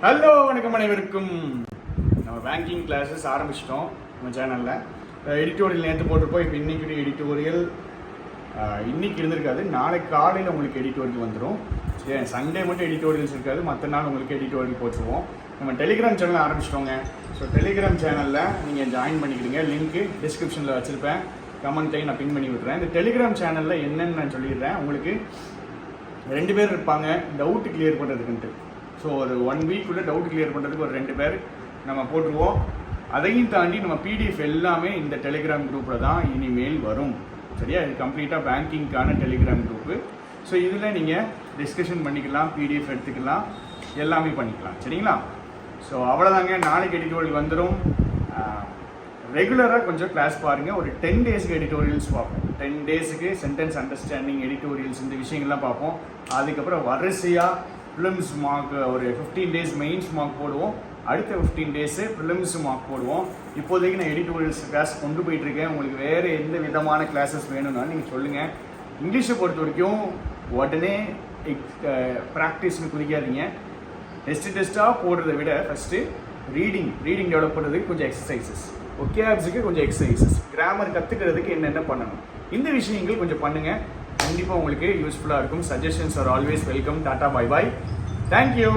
Hello வணக்கம் அனைவருக்கும். நம்ம பேங்கிங் கிளாஸஸ் ஆரம்பிச்சிட்டோம் நம்ம சேனலில். எடிட்டோரியல் நேற்று போட்டிருப்போம். இப்போ இன்றைக்கி எடிட்டோரியல் இன்றைக்கி இருந்திருக்காது. நாளைக்கு காலையில் உங்களுக்கு எடிட்டோரியல் வந்துடும். சரி, சண்டே மட்டும் எடிட்டோரியல்ஸ் இருக்காது, மற்ற நாள் உங்களுக்கு எடிட்டோரியல் போட்டுருவோம். நம்ம டெலிகிராம் சேனல் ஆரம்பிச்சிட்டோங்க. ஸோ டெலிகிராம் சேனலில் நீங்கள் ஜாயின் பண்ணிக்கிடுங்க. லிங்க்கு டிஸ்கிரிப்ஷனில் வச்சுருப்பேன், கமெண்ட்டையும் நான் பின் பண்ணி விட்றேன். இந்த டெலிகிராம் சேனலில் என்னென்னு நான் சொல்லிடுறேன். உங்களுக்கு 2 பேர் இருப்பாங்க டவுட்டு கிளியர் பண்ணுறதுக்குன்ட்டு. ஸோ ஒரு 1 வீக்குள்ளே டவுட் கிளியர் பண்ணுறதுக்கு ஒரு 2 பேர் நம்ம போட்டுருவோம். அதையும் தாண்டி நம்ம பிடிஎஃப் எல்லாமே இந்த டெலிகிராம் குரூப்பில் தான் இனிமேல் வரும். சரியா? இது கம்ப்ளீட்டாக பேங்கிங்க்கான டெலிகிராம் குரூப்பு. ஸோ இதில் நீங்கள் டிஸ்கஷன் பண்ணிக்கலாம், பிடிஎஃப் எடுத்துக்கலாம், எல்லாமே பண்ணிக்கலாம். சரிங்களா? ஸோ அவ்வளோதாங்க. நாளைக்கு எடிட்டோரியல் வந்துடும். ரெகுலராக கொஞ்சம் கிளாஸ் பாருங்கள். ஒரு 10 டேஸுக்கு எடிட்டோரியல்ஸ் பார்ப்போம். 10 டேஸுக்கு சென்டென்ஸ் அண்டர்ஸ்டாண்டிங், எடிட்டோரியல்ஸ், இந்த விஷயங்கள்லாம் பார்ப்போம். அதுக்கப்புறம் வரிசையாக ப்ரிலிம்ஸ் மார்க் ஒரு 15 டேஸ் மெயின்ஸ் மார்க் போடுவோம். அடுத்த 15 டேஸு ப்ரிலிம்ஸ் மார்க் போடுவோம். இப்போதைக்கு நான் எடிட்டோரியல்ஸ் கிளாஸ் கொண்டு போயிட்டுருக்கேன். உங்களுக்கு வேறு எந்த விதமான கிளாஸஸ் வேணும்னாலும் நீங்கள் சொல்லுங்கள். இங்கிலீஷை பொறுத்த வரைக்கும் உடனே ப்ராக்டிஸ்னு குதிக்காதீங்க. டெஸ்ட்டாக போடுறத விட ஃபஸ்ட்டு ரீடிங் டெவலப் பண்ணுறதுக்கு கொஞ்சம் எக்ஸசைசஸ், ஒகேப்ஸுக்கு கொஞ்சம் எக்ஸசைசஸ், கிராமர் கற்றுக்கிறதுக்கு என்னென்ன பண்ணணும், இந்த விஷயங்கள் கொஞ்சம் பண்ணுங்கள். கண்டிப்பாக உங்களுக்கு யூஸ்ஃபுல்லாக இருக்கும். Suggestions are always welcome. Tata, bye bye, thank you.